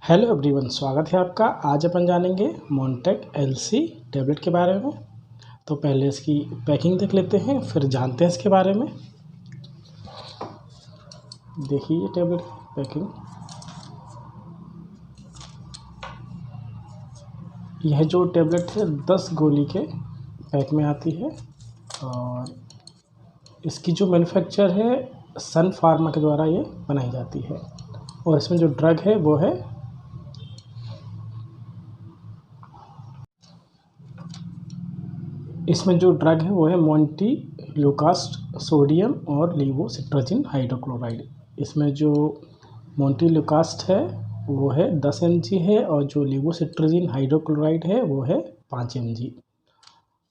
Hello everyone, स्वागत है आपका। आज अपन जानेंगे मोंटेक एलसी टैबलेट के बारे में। तो पहले इसकी पैकिंग देख लेते हैं, फिर जानते हैं इसके बारे में। देखिए ये टैबलेट की पैकिंग। यह जो टैबलेट है 10 गोली के पैक में आती है और इसकी जो मैन्युफैक्चर है सन फार्मा के द्वारा ये बनाई जाती है। और इसमें जो ड्रग है वो है मोंटेलुकास्ट सोडियम और लेवोसिट्राजिन हाइड्रोक्लोराइड। इसमें जो मोंटेलुकास्ट है वो है 10 mg है और जो लेवोसिट्राजिन हाइड्रोक्लोराइड है वो है 5 mg।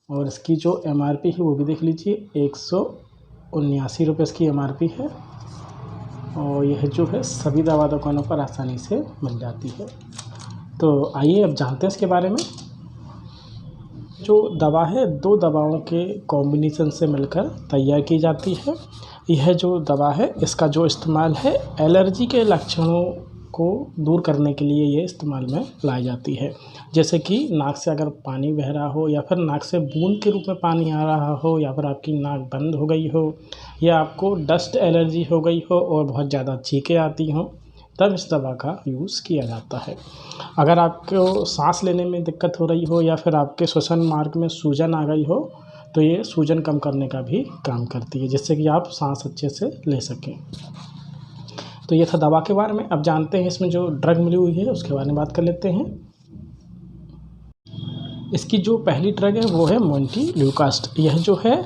और इसकी जो MRP है वो भी देख लीजिए, 179 रुपये इसकी MRP है। और यह जो है सभी दवा दुकानों पर आसानी से मिल जाती है। तो आइए अब जानते हैं इसके बारे में। जो दवा है 2 दवाओं के कॉम्बिनेशन से मिलकर तैयार की जाती है। यह जो दवा है इसका जो इस्तेमाल है एलर्जी के लक्षणों को दूर करने के लिए ये इस्तेमाल में लाई जाती है। जैसे कि नाक से अगर पानी बह रहा हो या फिर नाक से बूंद के रूप में पानी आ रहा हो या फिर आपकी नाक बंद हो गई हो या आपको डस्ट एलर्जी हो गई हो और बहुत ज़्यादा छींकें आती हों, तब इस दवा का यूज़ किया जाता है। अगर आपको सांस लेने में दिक्कत हो रही हो या फिर आपके श्वसन मार्ग में सूजन आ गई हो तो ये सूजन कम करने का भी काम करती है, जिससे कि आप सांस अच्छे से ले सकें। तो ये था दवा के बारे में। अब जानते हैं इसमें जो ड्रग मिली हुई है उसके बारे में बात कर लेते हैं। इसकी जो पहली ड्रग है वो है मोंटेलुकास्ट। यह जो है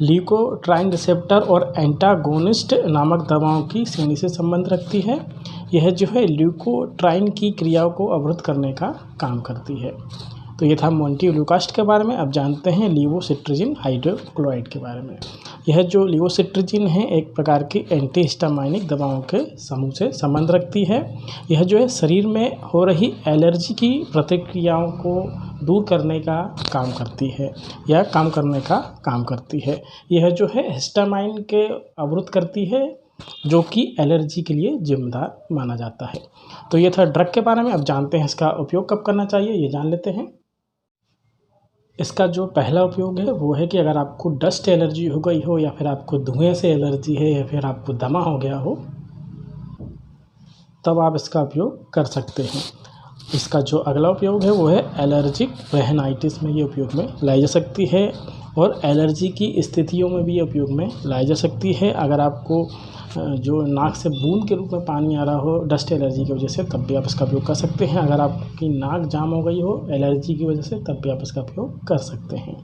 ल्यूकोट्राइन रिसेप्टर और एंटागोनिस्ट नामक दवाओं की श्रेणी से संबंध रखती है। यह जो है ल्यूकोट्राइन की क्रियाओं को अवरुद्ध करने का काम करती है। तो ये था मोंटेलुकास्ट के बारे में। अब जानते हैं लेवोसिट्राजिन हाइड्रोक्लोराइड के बारे में। यह जो लेवोसिट्राजिन है एक प्रकार की एंटीहिस्टामाइनिक दवाओं के समूह से संबंध रखती है। यह जो है शरीर में हो रही एलर्जी की प्रतिक्रियाओं को दूर करने का काम करती है या काम करने का काम करती है। यह जो है हिस्टामाइन के अवरुद्ध करती है जो कि एलर्जी के लिए जिम्मेदार माना जाता है। तो ये था ड्रग के बारे में। अब जानते हैं इसका उपयोग कब करना चाहिए, ये जान लेते हैं। इसका जो पहला उपयोग है वो है कि अगर आपको डस्ट एलर्जी हो गई हो या फिर आपको धुएं से एलर्जी है या फिर आपको दमा हो गया हो तब आप इसका उपयोग कर सकते हैं। इसका जो अगला उपयोग है वो है एलर्जिक रेनाइटिस में ये उपयोग में लाई जा सकती है और एलर्जी की स्थितियों में भी ये उपयोग में लाई जा सकती है। अगर आपको जो नाक से बूंद के रूप में पानी आ रहा हो डस्ट एलर्जी की वजह से तब भी आप इसका उपयोग कर सकते हैं। अगर आपकी नाक जाम हो गई हो एलर्जी की वजह से तब भी आप इसका उपयोग कर सकते हैं।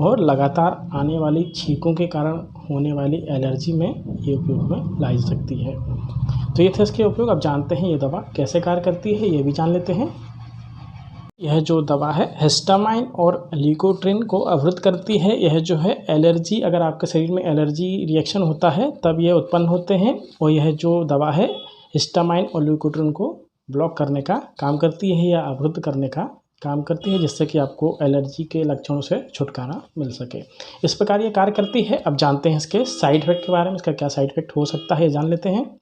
और लगातार आने वाली छींकों के कारण होने वाली एलर्जी में ये उपयोग में लाई जा सकती है। तो ये थे इसके उपयोग। अब जानते हैं ये दवा कैसे कार्य करती है, ये भी जान लेते हैं। यह जो दवा है हिस्टामाइन और ल्यूकोट्राइन को अवरुद्ध करती है। यह जो है एलर्जी, अगर आपके शरीर में एलर्जी रिएक्शन होता है तब ये उत्पन्न होते हैं। और यह जो दवा है हिस्टामाइन और ल्यूकोट्राइन को ब्लॉक करने का काम करती है या अवरुद्ध करने का काम करती है, जिससे कि आपको एलर्जी के लक्षणों से छुटकारा मिल सके। इस प्रकार ये कार्य करती है। अब जानते हैं इसके साइड इफेक्ट के बारे में। इसका क्या साइड इफेक्ट हो सकता है जान लेते हैं।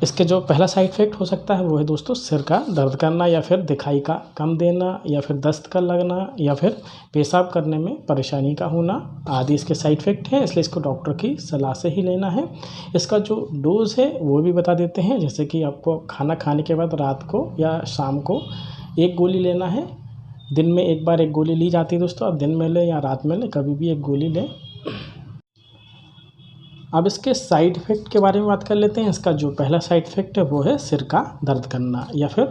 इसके जो पहला साइड इफेक्ट हो सकता है वो है दोस्तों सिर का दर्द करना या फिर दिखाई का कम देना या फिर दस्त का लगना या फिर पेशाब करने में परेशानी का होना आदि इसके साइड इफेक्ट हैं। इसलिए इसको डॉक्टर की सलाह से ही लेना है। इसका जो डोज है वो भी बता देते हैं। जैसे कि आपको खाना खाने के बाद रात को या शाम को 1 गोली लेना है। दिन में एक बार 1 गोली ली जाती है दोस्तों। आप दिन में लें या रात में लें, कभी भी 1 गोली लें। अब इसके साइड इफ़ेक्ट के बारे में बात कर लेते हैं। इसका जो पहला साइड इफ़ेक्ट है वो है सिर का दर्द करना या फिर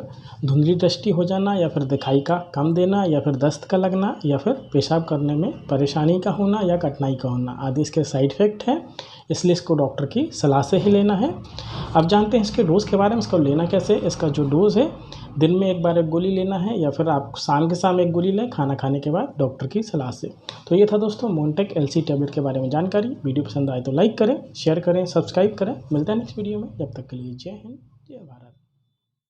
धुंधली दृष्टि हो जाना या फिर दिखाई का कम देना या फिर दस्त का लगना या फिर पेशाब करने में परेशानी का होना या कठिनाई का होना आदि इसके साइड इफ़ेक्ट हैं। इसलिए इसको डॉक्टर की सलाह से ही लेना है। अब जानते हैं इसके डोज़ के बारे में। इसको लेना कैसे। इसका जो डोज़ है दिन में 1 बार 1 गोली लेना है या फिर आप शाम के शाम 1 गोली लें खाना खाने के बाद डॉक्टर की सलाह से। तो ये था दोस्तों मोंटेक एलसी टैबलेट के बारे में जानकारी। वीडियो पसंद आए तो लाइक करें, शेयर करें, सब्सक्राइब करें। मिलते हैं नेक्स्ट वीडियो में। जब तक के लिए जय हिंद, जय भारत।